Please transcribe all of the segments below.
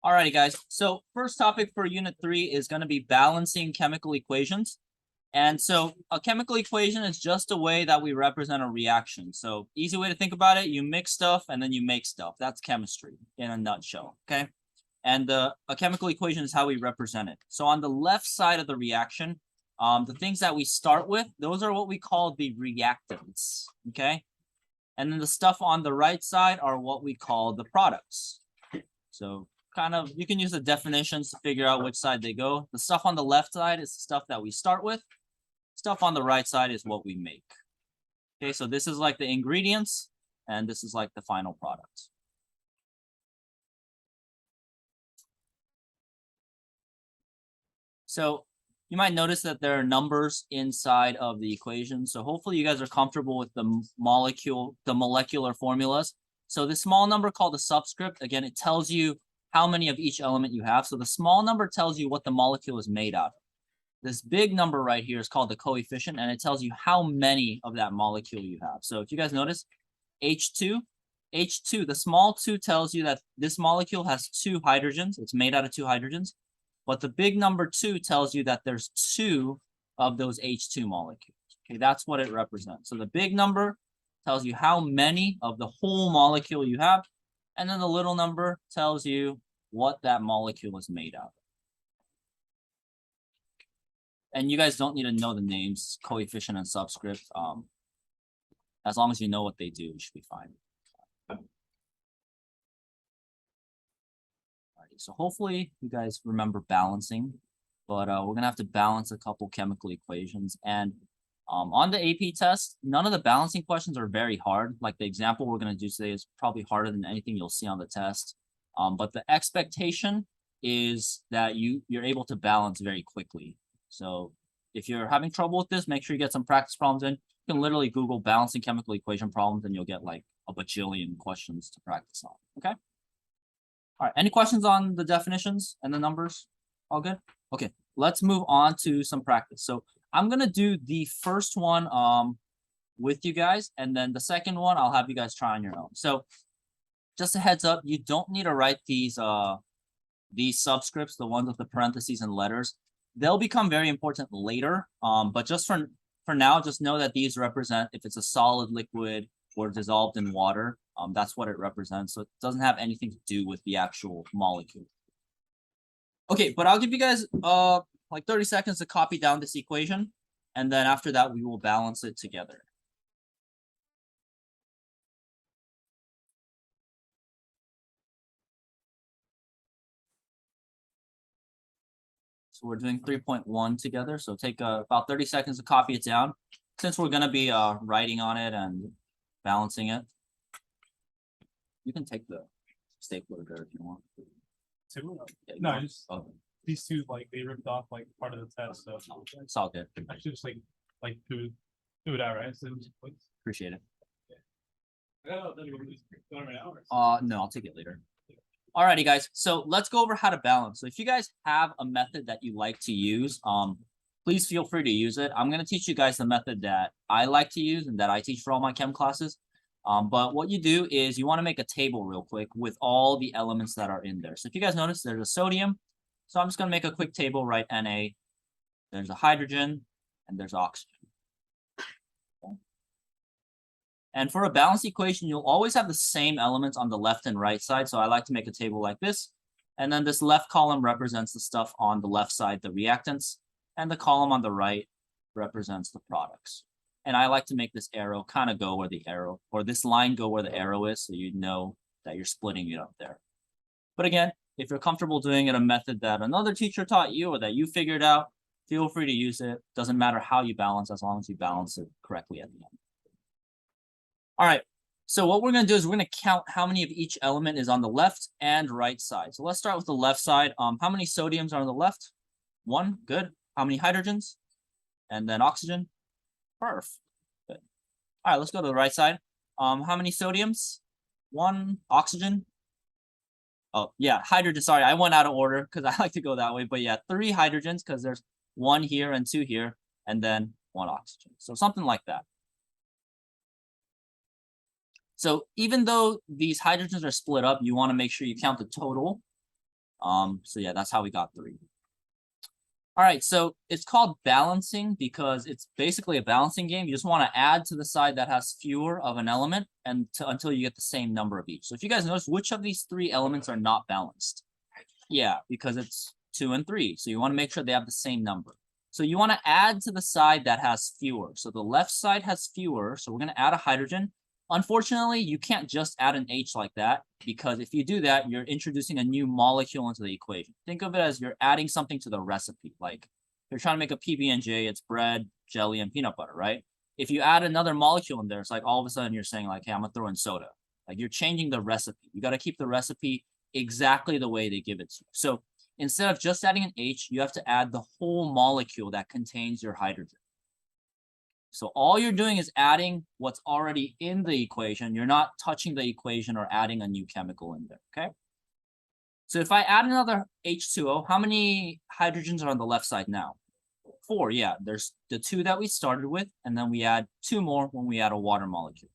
Alrighty, guys. So first topic for Unit 3 is going to be balancing chemical equations. And so a chemical equation is just a way that we represent a reaction. So easy way to think about it, you mix stuff and then you make stuff. That's chemistry in a nutshell, okay? And a chemical equation is how we represent it. So on the left side of the reaction, the things that we start with, those are what we call the reactants, okay? And then the stuff on the right side are what we call the products. So kind of, you can use the definitions to figure out which side they go. The stuff on the left side is the stuff that we start with. Stuff on the right side is what we make. Okay, so this is like the ingredients, and this is like the final product. So you might notice that there are numbers inside of the equation. So hopefully you guys are comfortable with the molecular formulas. So this small number called the subscript, again, it tells you how many of each element you have. So the small number tells you what the molecule is made out of. This big number right here is called the coefficient, and it tells you how many of that molecule you have. So if you guys notice, H2, the small 2 tells you that this molecule has 2 hydrogens. It's made out of 2 hydrogens. But the big number 2 tells you that there's 2 of those H2 molecules. Okay, that's what it represents. So the big number tells you how many of the whole molecule you have. And then the little number tells you what that molecule is made out of. And you guys don't need to know the names, coefficient and subscript. As long as you know what they do, you should be fine. Alrighty, so hopefully you guys remember balancing, but we're gonna have to balance a couple chemical equations. And on the AP test, none of the balancing questions are very hard. Like the example we're gonna do today is probably harder than anything you'll see on the test. But the expectation is that you're able to balance very quickly. So if you're having trouble with this, make sure you get some practice problems in. You can literally Google balancing chemical equation problems and you'll get like a bajillion questions to practice on, okay? All right, any questions on the definitions and the numbers? All good? Okay, let's move on to some practice. So I'm gonna do the first one with you guys, and then the second one I'll have you guys try on your own. So just a heads up, you don't need to write these subscripts, the ones with the parentheses and letters. They'll become very important later, but just for now, just know that these represent if it's a solid, liquid, or dissolved in water. That's what it represents. So it doesn't have anything to do with the actual molecule. Okay, but I'll give you guys like 30 seconds to copy down this equation, and then after that, we will balance it together. So we're doing 3.1 together. So take about 30 seconds to copy it down. Since we're going to be writing on it and balancing it, you can take the stapler there if you want. Yeah, no, just these two, like they ripped off like part of the test. So it's all good. I should just like do it out, right? So, appreciate it. Yeah. No, I'll take it later. Alrighty, guys. So let's go over how to balance. So if you guys have a method that you like to use, please feel free to use it. I'm going to teach you guys the method that I like to use and that I teach for all my chem classes. But what you do is you want to make a table real quick with all the elements that are in there. So if you guys notice, there's a sodium. So I'm just going to make a quick table, write Na. There's a hydrogen and there's oxygen. And for a balanced equation, you'll always have the same elements on the left and right side. So I like to make a table like this. And then this left column represents the stuff on the left side, the reactants. And the column on the right represents the products. And I like to make this arrow kind of go where the arrow, or this line go where the arrow is, so you know that you're splitting it up there. But again, if you're comfortable doing it a method that another teacher taught you or that you figured out, feel free to use it. Doesn't matter how you balance, as long as you balance it correctly at the end. All right, so what we're going to do is we're going to count how many of each element is on the left and right side. So let's start with the left side. How many sodiums are on the left? 1, good. How many hydrogens? And then oxygen? Perf. Good. All right, let's go to the right side. How many sodiums? 1. Oxygen? Oh, yeah, hydrogen. Sorry, I went out of order because I like to go that way. But yeah, 3 hydrogens because there's 1 here and 2 here, and then 1 oxygen. So something like that. So even though these hydrogens are split up, you want to make sure you count the total. So yeah, that's how we got 3. All right, so it's called balancing because it's basically a balancing game. You just want to add to the side that has fewer of an element until you get the same number of each. So if you guys notice, which of these 3 elements are not balanced? Yeah, because it's 2 and 3. So you want to make sure they have the same number. So you want to add to the side that has fewer. So the left side has fewer. So we're going to add a hydrogen. Unfortunately, you can't just add an H like that, because if you do that, you're introducing a new molecule into the equation. Think of it as you're adding something to the recipe. Like you're trying to make a PB&J, it's bread, jelly, and peanut butter, right? If you add another molecule in there, it's like all of a sudden you're saying like, hey, I'm gonna throw in soda. Like you're changing the recipe. You got to keep the recipe exactly the way they give it to you. So instead of just adding an H, you have to add the whole molecule that contains your hydrogen. So all you're doing is adding what's already in the equation. You're not touching the equation or adding a new chemical in there, okay? So if I add another H2O, how many hydrogens are on the left side now? 4, yeah. There's the 2 that we started with, and then we add 2 more when we add a water molecule.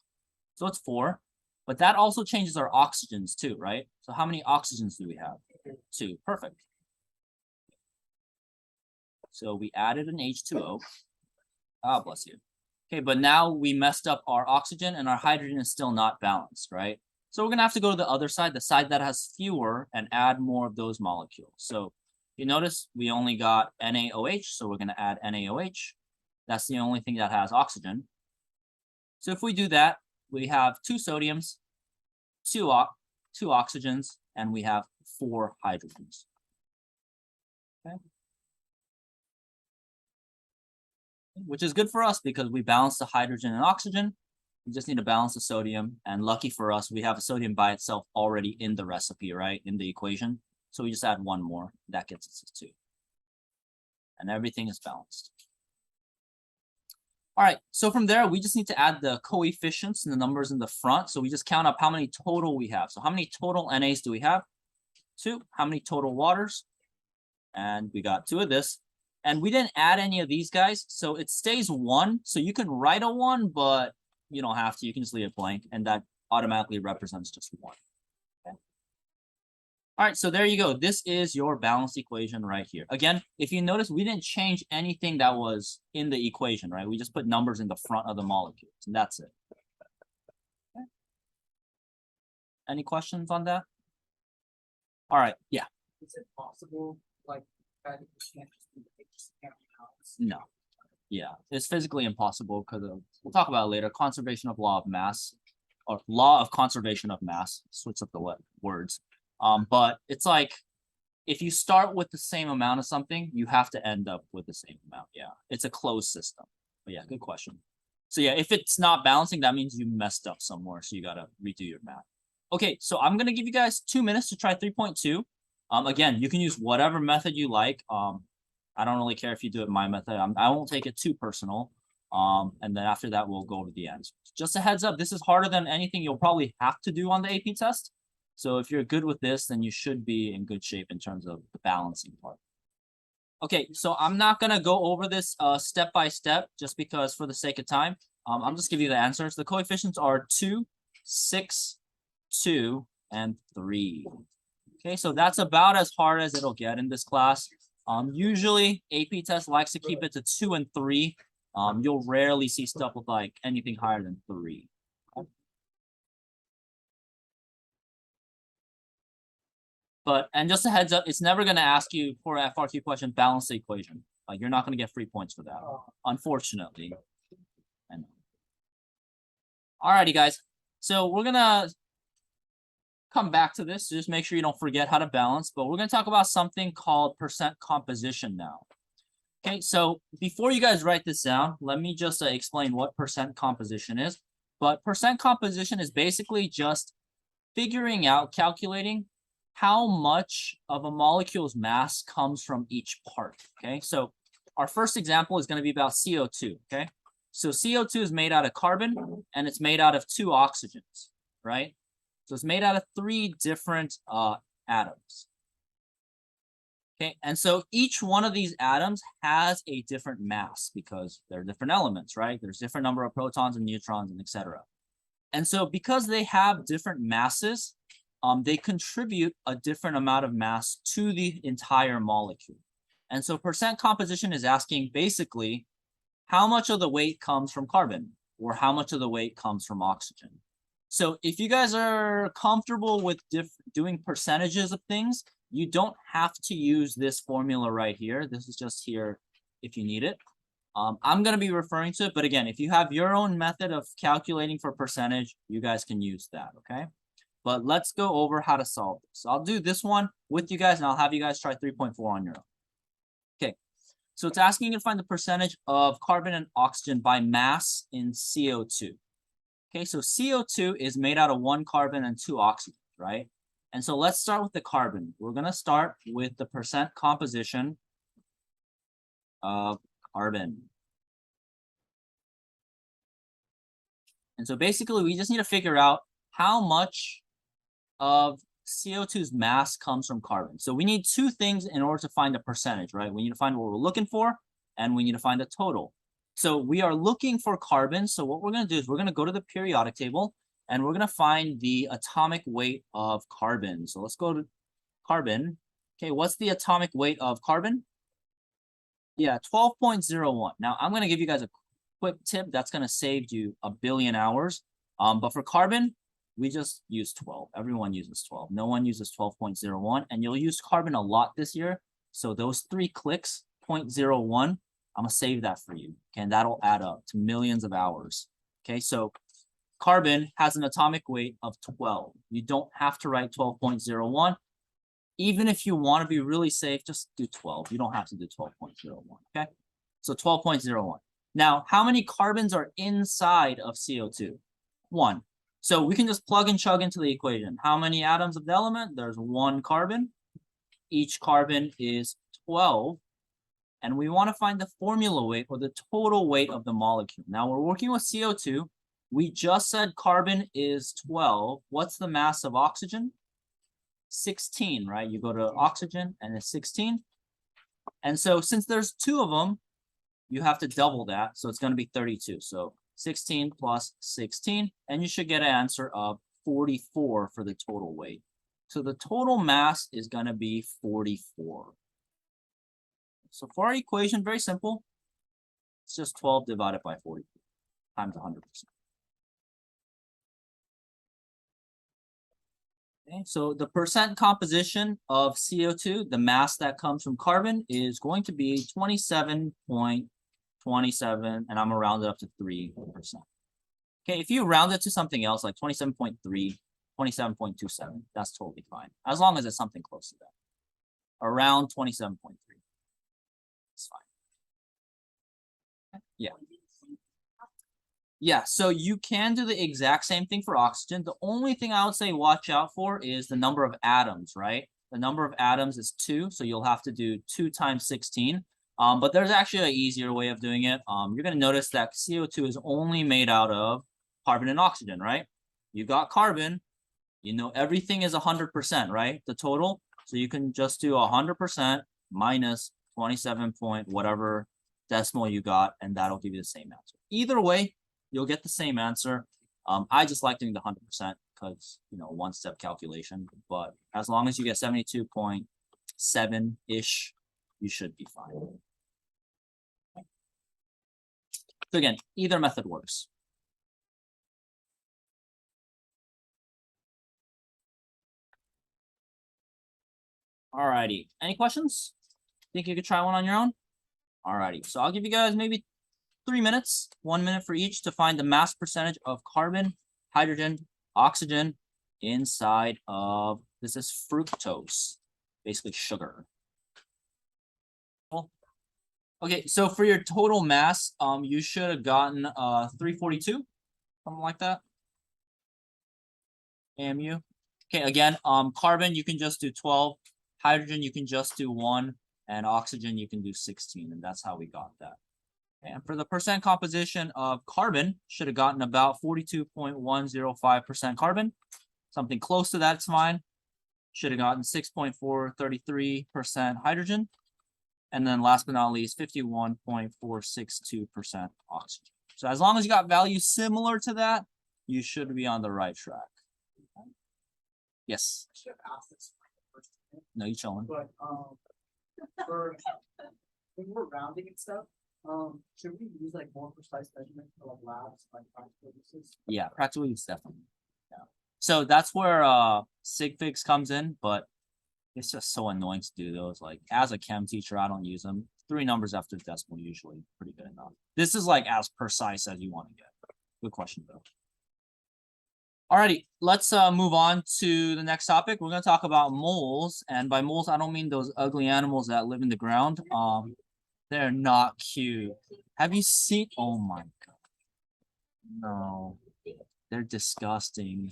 So it's 4, but that also changes our oxygens too, right? So how many oxygens do we have? 2, perfect. So we added an H2O. Ah, bless you. Okay, but now we messed up our oxygen and our hydrogen is still not balanced, right? So we're gonna have to go to the other side, the side that has fewer, and add more of those molecules. So you notice we only got NaOH, so we're gonna add NaOH. That's the only thing that has oxygen. So if we do that, we have 2 sodiums, 2 oxygens, and we have 4 hydrogens. Okay. Which is good for us because we balance the hydrogen and oxygen. We just need to balance the sodium. And lucky for us, we have a sodium by itself already in the recipe, right? In the equation. So we just add 1 more. That gets us to 2. And everything is balanced. All right, so from there, we just need to add the coefficients and the numbers in the front. So we just count up how many total we have. So how many total NAs do we have? 2. How many total waters? And we got 2 of this. And we didn't add any of these guys, so it stays 1. So you can write a 1, but you don't have to. You can just leave it blank, and that automatically represents just 1. Okay. All right, so there you go. This is your balanced equation right here. Again, if you notice, we didn't change anything that was in the equation, right? We just put numbers in the front of the molecules, and that's it. Okay. Any questions on that? All right, yeah. Is it possible, like, that you can't just do it, just can't balance? No. Yeah, it's physically impossible because of, we'll talk about it later, conservation of law of mass, or law of conservation of mass, switch up the words. But it's like, if you start with the same amount of something, you have to end up with the same amount. Yeah, it's a closed system. But yeah, good question. So yeah, if it's not balancing, that means you messed up somewhere, so you gotta redo your math. Okay, so I'm gonna give you guys 2 minutes to try 3.2. Again, you can use whatever method you like. I don't really care if you do it my method. I won't take it too personal. And then after that, we'll go to the answers. Just a heads up, this is harder than anything you'll probably have to do on the AP test. So if you're good with this, then you should be in good shape in terms of the balancing part. Okay, so I'm not gonna go over this step by step just because for the sake of time. I'm just giving you the answers. The coefficients are 2, 6, 2, and 3. Okay, so that's about as hard as it'll get in this class. Usually AP test likes to keep it to 2 and 3. You'll rarely see stuff with like anything higher than 3. Okay. And just a heads up, it's never gonna ask you for a FRQ question, balance the equation. Like you're not gonna get free points for that, unfortunately. I know. Alrighty, guys. So we're gonna come back to this. So just make sure you don't forget how to balance, but we're going to talk about something called percent composition now. Okay, so before you guys write this down, let me just explain what percent composition is. But percent composition is basically just figuring out, calculating how much of a molecule's mass comes from each part. Okay, so our first example is going to be about CO2. Okay, so CO2 is made out of carbon and it's made out of 2 oxygens, right? So it's made out of 3 different atoms. Okay, and so each one of these atoms has a different mass because they're different elements, right? There's different number of protons and neutrons and etc. And so because they have different masses, they contribute a different amount of mass to the entire molecule. And so percent composition is asking basically how much of the weight comes from carbon or how much of the weight comes from oxygen. So if you guys are comfortable with doing percentages of things, you don't have to use this formula right here. This is just here if you need it. I'm going to be referring to it, but again, if you have your own method of calculating for percentage, you guys can use that, okay? But let's go over how to solve this. So I'll do this one with you guys, and I'll have you guys try 3.4 on your own. Okay, so it's asking you to find the percentage of carbon and oxygen by mass in CO2. Okay, so CO2 is made out of 1 carbon and 2 oxygens, right? And so let's start with the carbon. We're going to start with the percent composition of carbon. And so basically, we just need to figure out how much of CO2's mass comes from carbon. So we need 2 things in order to find a percentage, right? We need to find what we're looking for, and we need to find a total. So we are looking for carbon. So what we're going to do is we're going to go to the periodic table, and we're going to find the atomic weight of carbon. So let's go to carbon. Okay, what's the atomic weight of carbon? Yeah, 12.01. Now, I'm going to give you guys a quick tip that's going to save you a billion hours. But for carbon, we just use 12. Everyone uses 12. No one uses 12.01, and you'll use carbon a lot this year. So those 3 clicks, 0.01, I'm going to save that for you. Okay, and that'll add up to millions of hours. Okay, so carbon has an atomic weight of 12. You don't have to write 12.01. Even if you want to be really safe, just do 12. You don't have to do 12.01, okay? So 12.01. Now, how many carbons are inside of CO2? 1. So we can just plug and chug into the equation. How many atoms of the element? There's 1 carbon. Each carbon is 12. And we want to find the formula weight or the total weight of the molecule. Now, we're working with CO2. We just said carbon is 12. What's the mass of oxygen? 16, right? You go to oxygen and it's 16. And so since there's 2 of them, you have to double that. So it's going to be 32. So 16 plus 16, and you should get an answer of 44 for the total weight. So the total mass is going to be 44. So for our equation, very simple. It's just 12 divided by 44 times 100%. Okay, so the percent composition of CO2, the mass that comes from carbon, is going to be 27.27, and I'm gonna round it up to 3%. Okay, if you round it to something else like 27.3, 27.27, that's totally fine, as long as it's something close to that. Around 27.3. It's fine. Yeah. Yeah, so you can do the exact same thing for oxygen. The only thing I would say watch out for is the number of atoms, right? The number of atoms is 2, so you'll have to do 2 times 16. But there's actually an easier way of doing it. You're going to notice that CO2 is only made out of carbon and oxygen, right? You got carbon, you know everything is 100%, right? The total. So you can just do 100% minus 27 point whatever decimal you got, and that'll give you the same answer. Either way, you'll get the same answer. I just like doing the 100% because, you know, 1-step calculation. But as long as you get 72.7-ish, you should be fine. Okay. So again, either method works. Alrighty, any questions? Think you could try one on your own? Alrighty, so I'll give you guys maybe 3 minutes, 1 minute for each to find the mass percentage of carbon, hydrogen, oxygen inside of, this is fructose, basically sugar. Cool. Okay, so for your total mass, you should have gotten 342, something like that. AMU. Okay, again, carbon you can just do 12, hydrogen you can just do 1, and oxygen you can do 16, and that's how we got that. And for the percent composition of carbon, should have gotten about 42.105% carbon. Something close to that's fine. Should have gotten 6.433% hydrogen. And then last but not least, 51.462% oxygen. So as long as you got values similar to that, you should be on the right track. Yes. I should have asked this like the first time, No, you chilling. but for when we're rounding and stuff, should we use like more precise measurement for like labs, like practical uses? Yeah, practical use definitely. Yeah. So that's where sig figs comes in, but it's just so annoying to do those. Like as a chem teacher, I don't use them. 3 numbers after decimal usually pretty good enough. This is like as precise as you want to get. Good question though. Alrighty, let's move on to the next topic. We're gonna talk about moles, and by moles I don't mean those ugly animals that live in the ground. They're not cute. Have you seen? Oh my god. No. They're disgusting.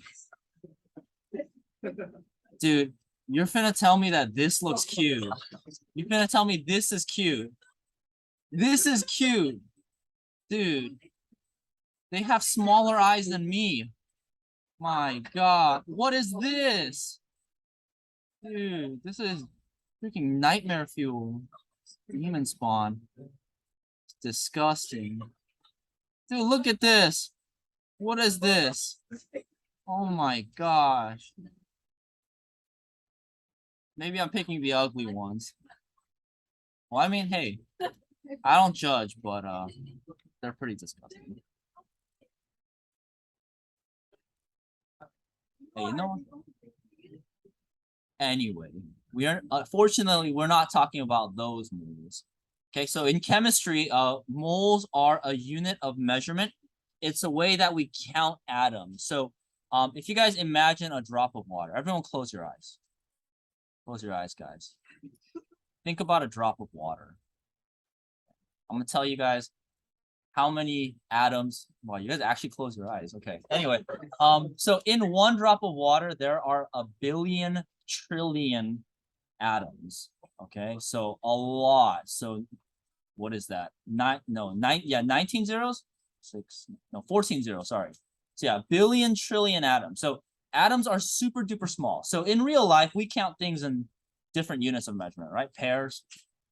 Dude, you're finna tell me that this looks cute. You're finna tell me this is cute. This is cute. Dude. They have smaller eyes than me. My god. What is this? Dude, this is freaking nightmare fuel. Demon spawn. It's disgusting. Dude, look at this. What is this? Oh my gosh. Maybe I'm picking the ugly ones. Well, I mean, hey, I don't judge, but they're pretty disgusting. Hey, you know what? Anyway, we are unfortunately we're not talking about those moles. Okay, so in chemistry, moles are a unit of measurement. It's a way that we count atoms. So if you guys imagine a drop of water, everyone close your eyes. Close your eyes, guys. Think about a drop of water. I'm gonna tell you guys how many atoms. Well, you guys actually close your eyes. Okay. Anyway, so in one drop of water, there are 1 billion trillion atoms. Okay, so a lot. So what is that? 19 zeros? 14 zeros, sorry. So yeah, billion trillion atoms. So atoms are super duper small. So in real life, we count things in different units of measurement, right? Pairs,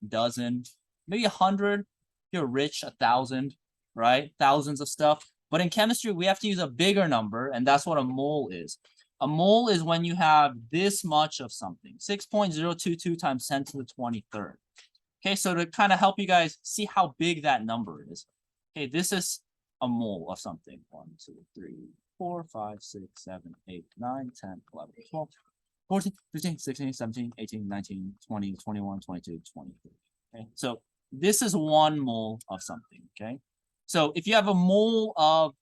dozen, maybe 100. If you're rich, 1,000, right? Thousands of stuff. But in chemistry, we have to use a bigger number, and that's what a mole is. A mole is when you have this much of something, 6.022 times 10 to the 23rd. Okay, so to kind of help you guys see how big that number is. Okay, this is a mole of something. 1, 2, 3, 4, 5, 6, 7, 8, 9, 10, 11, 12, 14, 15, 16, 17, 18, 19, 20, 21, 22, 23. Okay, so this is 1 mole of something. Okay, so if you have a mole of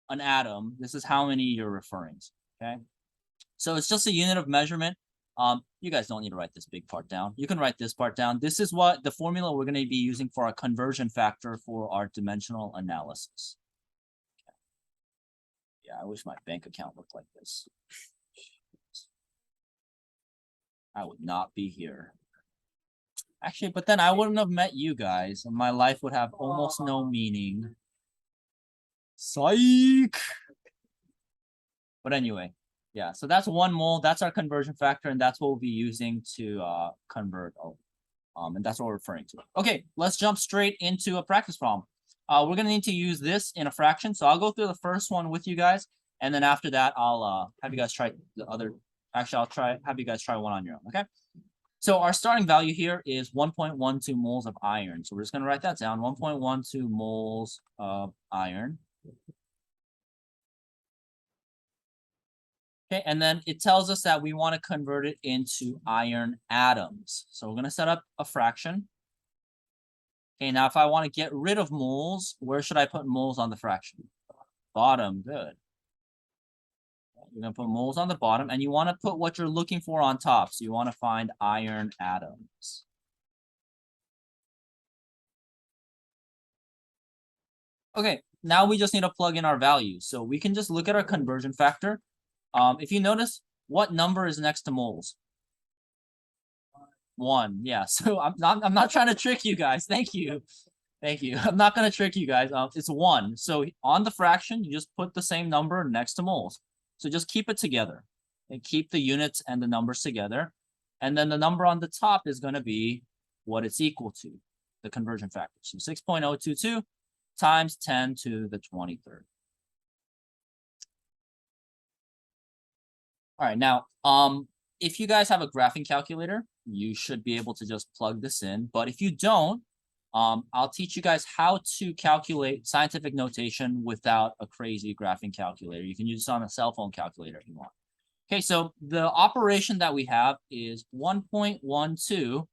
an atom, this is how many you're referring to. Okay, so it's just a unit of measurement. You guys don't need to write this big part down. You can write this part down. This is what the formula we're going to be using for our conversion factor for our dimensional analysis. Okay. Yeah, I wish my bank account looked like this. I would not be here. Actually, but then I wouldn't have met you guys, and my life would have almost no meaning. Psych! But anyway. Yeah, so that's 1 mole. That's our conversion factor, and that's what we'll be using to convert. And that's what we're referring to. Okay, let's jump straight into a practice problem. We're gonna need to use this in a fraction. So I'll go through the first one with you guys, and then after that, I'll have you guys try the other. Actually, have you guys try one on your own. Okay. So our starting value here is 1.12 moles of iron. So we're just gonna write that down. 1.12 moles of iron. Okay, and then it tells us that we want to convert it into iron atoms. So we're going to set up a fraction. Okay, now if I want to get rid of moles, where should I put moles on the fraction? Bottom, good. You're going to put moles on the bottom, and you want to put what you're looking for on top. So you want to find iron atoms. Okay, now we just need to plug in our values. So we can just look at our conversion factor. If you notice, what number is next to moles? 1. Yeah. So I'm not trying to trick you guys. Thank you. Thank you. I'm not gonna trick you guys. It's 1. So on the fraction, you just put the same number next to moles. So just keep it together. And keep the units and the numbers together. And then the number on the top is gonna be what it's equal to, the conversion factor. So 6.022 times 10 to the 23rd. All right, now, if you guys have a graphing calculator, you should be able to just plug this in. But if you don't, I'll teach you guys how to calculate scientific notation without a crazy graphing calculator. You can use this on a cell phone calculator if you want. Okay, so the operation that we have is 1.12,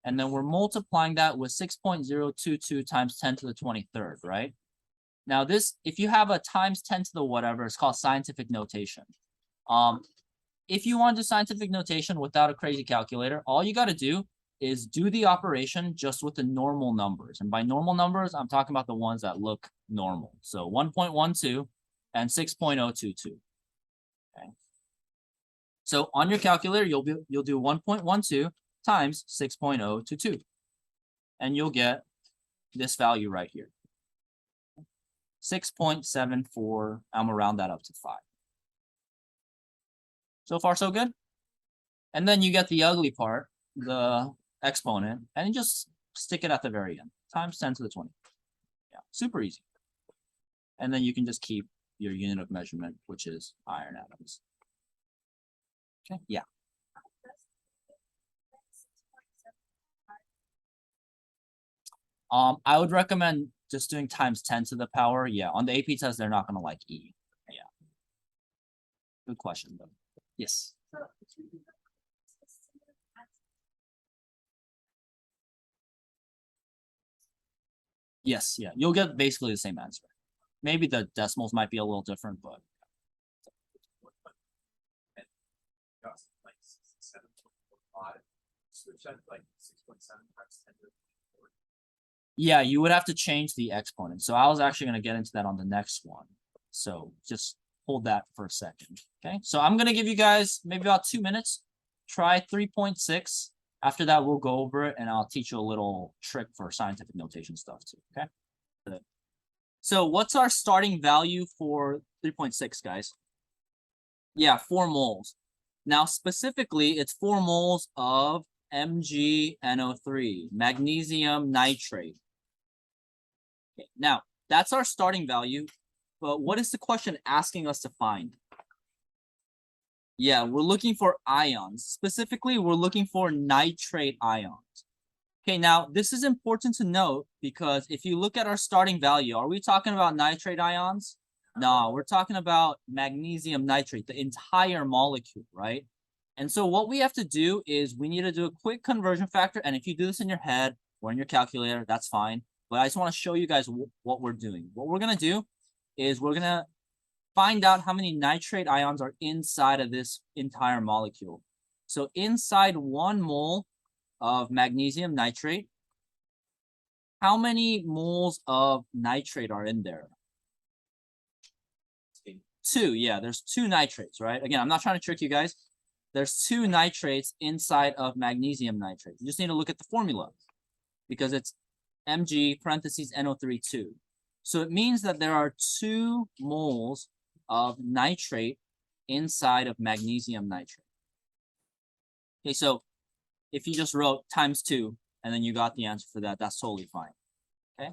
and then we're multiplying that with 6.022 times 10 to the 23rd, right? Now this, if you have a times 10 to the whatever, it's called scientific notation. If you want to do scientific notation without a crazy calculator, all you got to do is do the operation just with the normal numbers. And by normal numbers, I'm talking about the ones that look normal. So 1.12 and 6.022. Okay. So on your calculator, you'll do 1.12 times 6.022. And you'll get this value right here. 6.74. I'm gonna round that up to 5. So far, so good. And then you get the ugly part, the exponent, and you just stick it at the very end, times 10 to the 20. Yeah, super easy. And then you can just keep your unit of measurement, which is iron atoms. Okay, yeah. I would recommend just doing times 10 to the power. Yeah, on the AP test, they're not gonna like E. Yeah. Good question, though. Yes. Yes, yeah. You'll get basically the same answer. Maybe the decimals might be a little different, but yeah, you would have to change the exponent. So I was actually going to get into that on the next one. So just hold that for a second. Okay, so I'm going to give you guys maybe about 2 minutes. Try 3.6. After that, we'll go over it and I'll teach you a little trick for scientific notation stuff too. Okay. So what's our starting value for 3.6, guys? Yeah, 4 moles. Now, specifically, it's 4 moles of MgNO3, magnesium nitrate. Okay, now, that's our starting value, but what is the question asking us to find? Yeah, we're looking for ions. Specifically, we're looking for nitrate ions. Okay, now, this is important to note because if you look at our starting value, are we talking about nitrate ions? No, we're talking about magnesium nitrate, the entire molecule, right? And so what we have to do is we need to do a quick conversion factor. And if you do this in your head or in your calculator, that's fine. But I just want to show you guys what we're doing. What we're going to do is we're going to find out how many nitrate ions are inside of this entire molecule. So inside 1 mole of magnesium nitrate, how many moles of nitrate are in there? 2, yeah, there's 2 nitrates, right? Again, I'm not trying to trick you guys. There's 2 nitrates inside of magnesium nitrate. You just need to look at the formula because it's Mg parentheses NO3 2. So it means that there are 2 moles of nitrate inside of magnesium nitrate. Okay, so if you just wrote times 2 and then you got the answer for that, that's totally fine. Okay.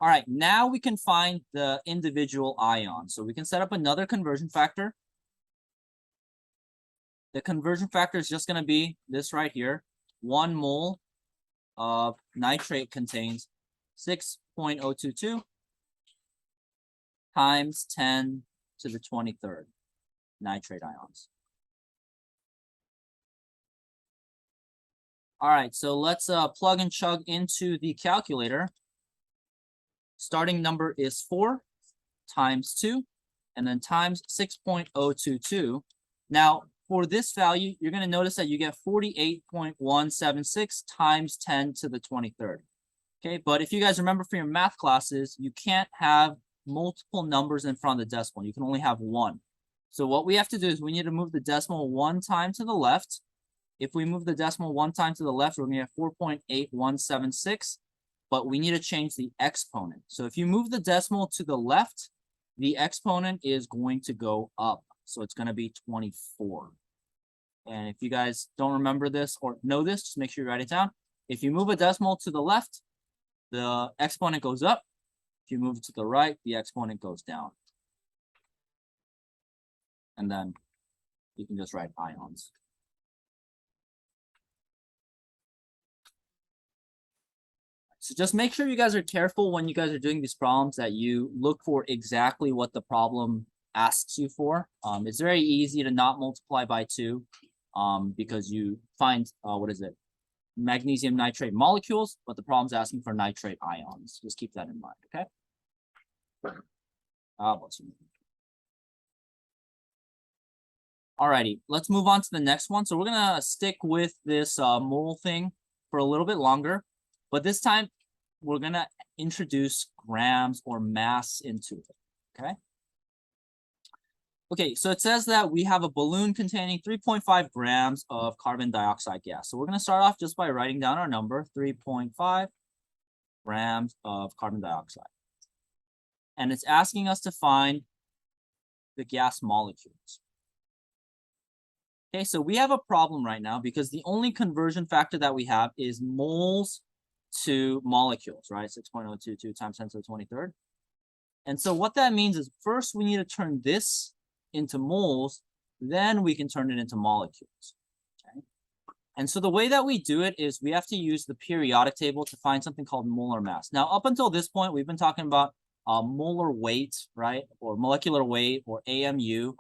All right, now we can find the individual ions. So we can set up another conversion factor. The conversion factor is just going to be this right here. 1 mole of nitrate contains 6.022 times 10 to the 23rd nitrate ions. All right, so let's plug and chug into the calculator. Starting number is 4 times 2, and then times 6.022. Now, for this value, you're going to notice that you get 48.176 times 10 to the 23rd. Okay, but if you guys remember from your math classes, you can't have multiple numbers in front of the decimal. You can only have 1. So what we have to do is we need to move the decimal 1 time to the left. If we move the decimal 1 time to the left, we're going to get 4.8176. But we need to change the exponent. So if you move the decimal to the left, the exponent is going to go up. So it's going to be 24. And if you guys don't remember this or know this, just make sure you write it down. If you move a decimal to the left, the exponent goes up. If you move it to the right, the exponent goes down. And then you can just write ions. So just make sure you guys are careful when you guys are doing these problems that you look for exactly what the problem asks you for. It's very easy to not multiply by 2 because you find, magnesium nitrate molecules, but the problem's asking for nitrate ions. Just keep that in mind, okay? Alrighty, let's move on to the next one. So we're gonna stick with this mole thing for a little bit longer, but this time we're gonna introduce grams or mass into it, okay? Okay, so it says that we have a balloon containing 3.5 grams of carbon dioxide gas. So we're gonna start off just by writing down our number, 3.5 grams of carbon dioxide. And it's asking us to find the gas molecules. Okay, so we have a problem right now because the only conversion factor that we have is moles to molecules, right? 6.022 times 10 to the 23rd. And so what that means is first we need to turn this into moles, then we can turn it into molecules. Okay? And so the way that we do it is we have to use the periodic table to find something called molar mass. Now, up until this point, we've been talking about molar weight, right? Or molecular weight, or AMU.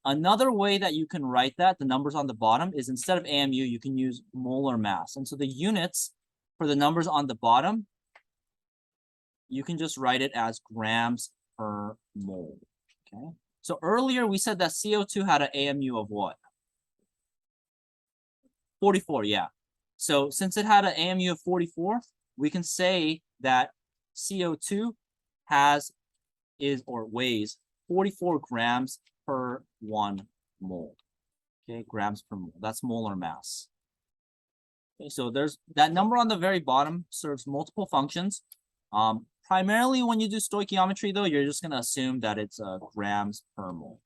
Another way that you can write that, the numbers on the bottom, is instead of AMU, you can use molar mass. And so the units for the numbers on the bottom, you can just write it as grams per mole, okay? So earlier we said that CO2 had an AMU of what? 44, yeah. So since it had an AMU of 44, we can say that CO2 weighs 44 grams per 1 mole. Okay, grams per mole. That's molar mass. Okay, so there's that number on the very bottom serves multiple functions. Primarily when you do stoichiometry though, you're just gonna assume that it's grams per mole.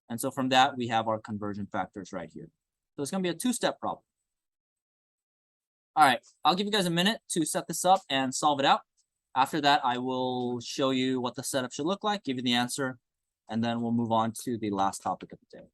And so from that, we have our conversion factors right here. So it's gonna be a 2-step problem. All right, I'll give you guys a minute to set this up and solve it out. After that, I will show you what the setup should look like, give you the answer, and then we'll move on to the last topic of the day.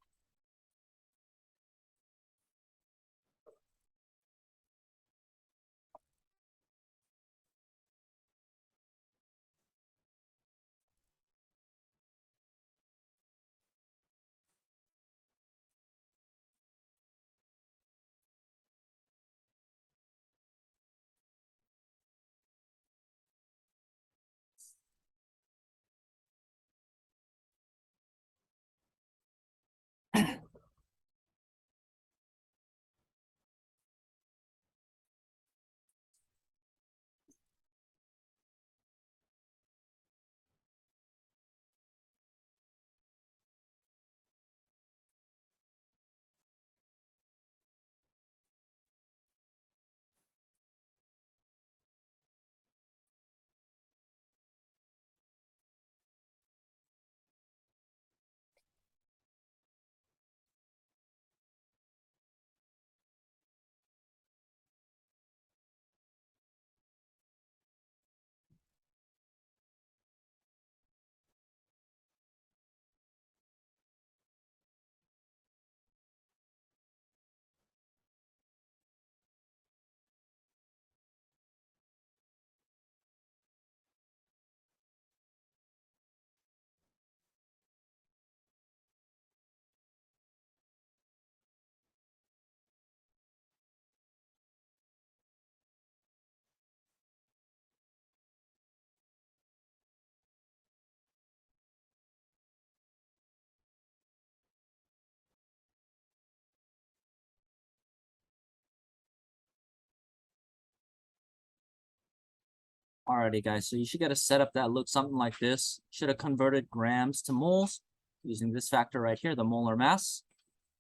Alrighty, guys, so you should get a setup that looks something like this. Should have converted grams to moles using this factor right here, the molar mass.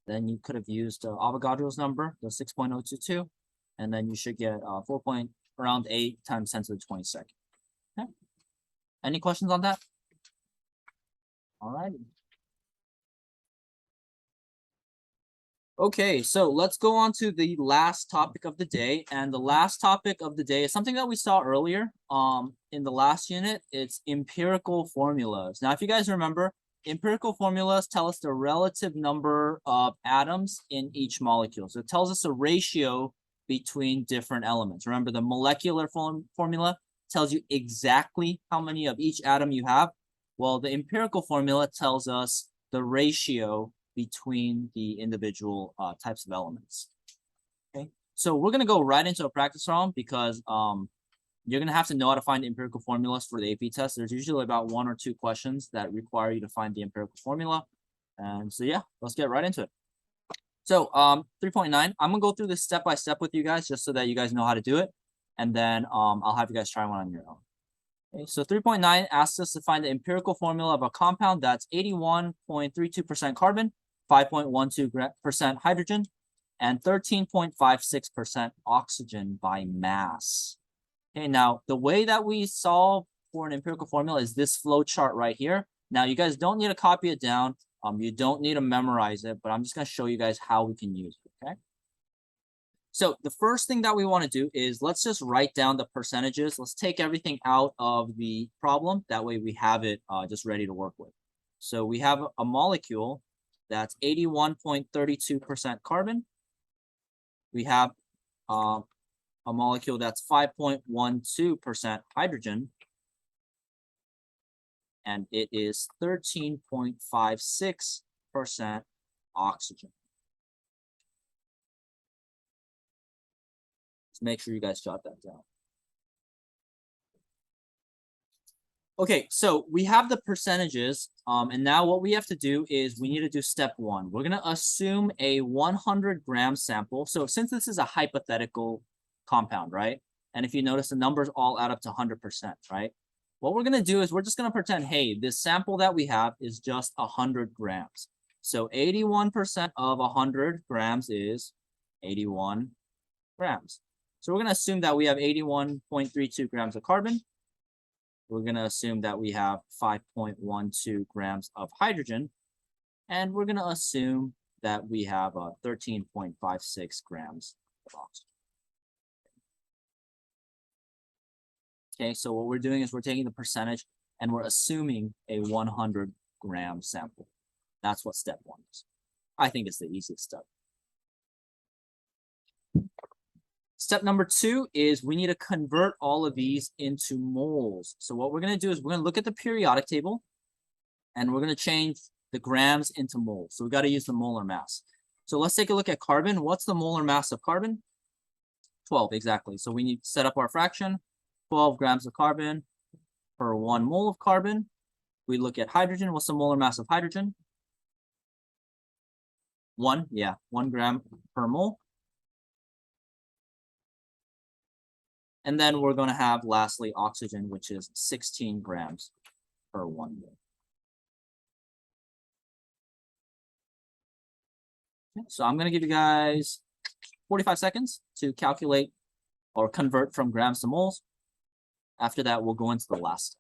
Then you could have used Avogadro's number, the 6.022, and then you should get around 8 times 10 to the 22nd. Okay. Any questions on that? Alrighty. Okay, so let's go on to the last topic of the day. And the last topic of the day is something that we saw earlier in the last unit. It's empirical formulas. Now, if you guys remember, empirical formulas tell us the relative number of atoms in each molecule. So it tells us a ratio between different elements. Remember, the molecular formula tells you exactly how many of each atom you have. Well, the empirical formula tells us the ratio between the individual types of elements. Okay, so we're gonna go right into a practice problem because you're gonna have to know how to find empirical formulas for the AP test. There's usually about 1 or 2 questions that require you to find the empirical formula. And so yeah, let's get right into it. So 3.9, I'm gonna go through this step by step with you guys just so that you guys know how to do it. And then I'll have you guys try one on your own. Okay, so 3.9 asks us to find the empirical formula of a compound that's 81.32% carbon, 5.12% hydrogen, and 13.56% oxygen by mass. Okay, now the way that we solve for an empirical formula is this flow chart right here. Now you guys don't need to copy it down. You don't need to memorize it, but I'm just gonna show you guys how we can use it, okay? So the first thing that we want to do is let's just write down the percentages. Let's take everything out of the problem. That way we have it just ready to work with. So we have a molecule that's 81.32% carbon. We have a molecule that's 5.12% hydrogen. And it is 13.56% oxygen. Make sure you guys jot that down. Okay, so we have the percentages, and now what we have to do is we need to do step 1. We're gonna assume a 100-gram sample. So since this is a hypothetical compound, right? And if you notice, the numbers all add up to 100%, right? What we're gonna do is we're just gonna pretend, hey, this sample that we have is just 100 grams. So 81% of 100 grams is 81 grams. So we're going to assume that we have 81.32 grams of carbon. We're going to assume that we have 5.12 grams of hydrogen. And we're going to assume that we have 13.56 grams of oxygen. Okay, so what we're doing is we're taking the percentage and we're assuming a 100-gram sample. That's what step 1 is. I think it's the easiest step. Step number 2 is we need to convert all of these into moles. So what we're going to do is we're going to look at the periodic table and we're going to change the grams into moles. So we got to use the molar mass. So let's take a look at carbon. What's the molar mass of carbon? 12, exactly. So we need to set up our fraction. 12 grams of carbon per 1 mole of carbon. We look at hydrogen. What's the molar mass of hydrogen? 1, yeah, 1 gram per mole. And then we're going to have, lastly, oxygen, which is 16 grams per 1 mole. Okay, so I'm going to give you guys 45 seconds to calculate or convert from grams to moles. After that, we'll go into the last step.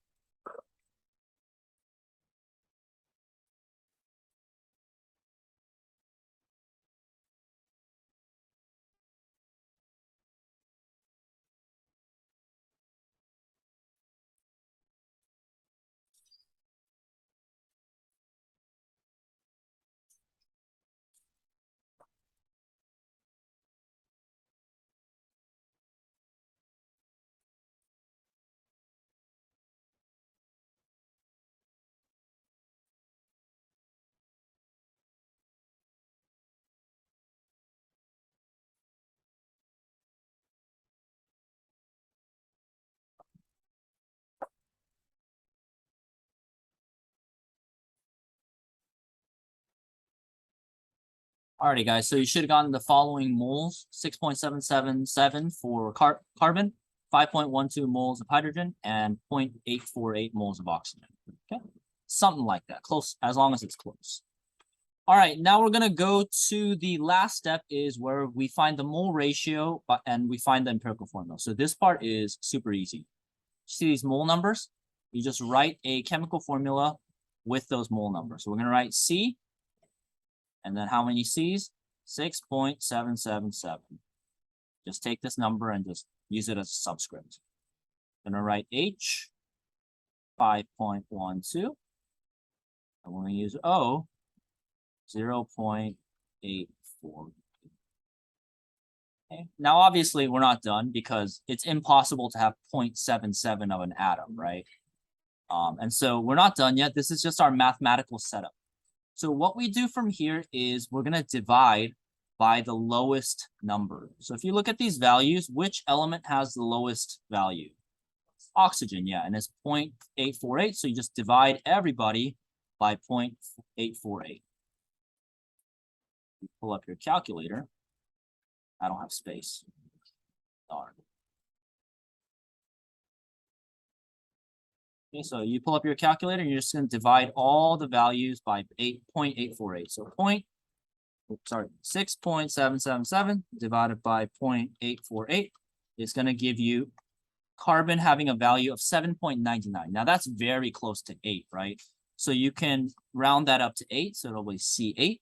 Alrighty, guys, so you should have gotten the following moles: 6.777 for carbon, 5.12 moles of hydrogen, and 0.848 moles of oxygen. Okay, something like that, close, as long as it's close. All right, now we're gonna go to the last step, is where we find the mole ratio and we find the empirical formula. So this part is super easy. See these mole numbers? You just write a chemical formula with those mole numbers. So we're gonna write C. And then how many C's? 6.777. Just take this number and just use it as a subscript. I'm gonna write H, 5.12. And we're going to use O, 0.84. Okay. Now, obviously, we're not done because it's impossible to have 0.77 of an atom, right? And so we're not done yet. This is just our mathematical setup. So what we do from here is we're going to divide by the lowest number. So if you look at these values, which element has the lowest value? Oxygen, yeah, and it's 0.848. So you just divide everybody by 0.848. You pull up your calculator. I don't have space. Darn. Okay, so you pull up your calculator and you're just going to divide all the values by 8.848. So 6.777 divided by 0.848 is going to give you carbon having a value of 7.99. Now that's very close to 8, right? So you can round that up to 8, so it'll be C8.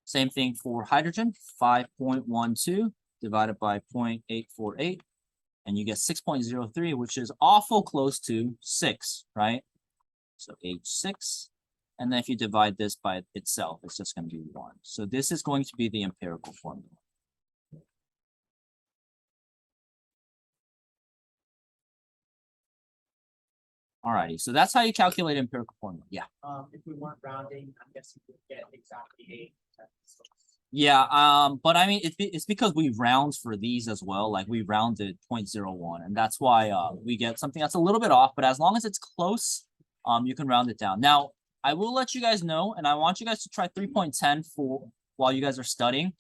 Same thing for hydrogen, 5.12 divided by 0.848, and you get 6.03, which is awful close to 6, right? So H6, and then if you divide this by itself, it's just going to be 1. So this is going to be the empirical formula. Alrighty, so that's how you calculate empirical formula. Yeah. If we weren't rounding, I'm guessing we'd get exactly 8. Yeah, but I mean, it's because we round for these as well. Like we rounded 0.01, and that's why we get something that's a little bit off. But as long as it's close, you can round it down. Now, I will let you guys know, and I want you guys to try 3.10 for while you guys are studying.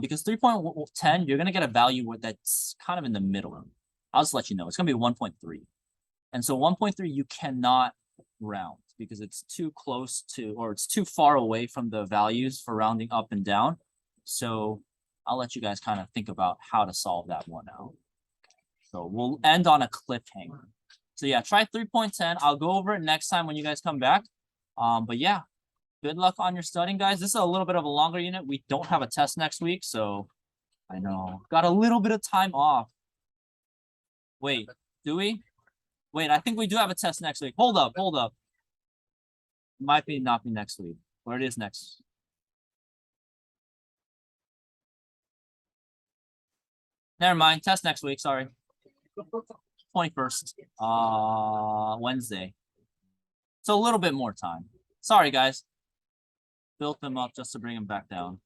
Because 3.10, you're gonna get a value that's kind of in the middle. I'll just let you know. It's gonna be 1.3, and so 1.3 you cannot round because it's too close to, or it's too far away from the values for rounding up and down. So I'll let you guys kind of think about how to solve that one out. So we'll end on a cliffhanger. So yeah, try 3.10. I'll go over it next time when you guys come back. But yeah, good luck on your studying, guys. This is a little bit of a longer unit. We don't have a test next week, so I know. Got a little bit of time off. Wait, do we? Wait, I think we do have a test next week. Hold up. Might be not be next week, or it is next. Never mind. Test next week. Sorry. 21st. Wednesday. So a little bit more time. Sorry, guys. Built them up just to bring them back down.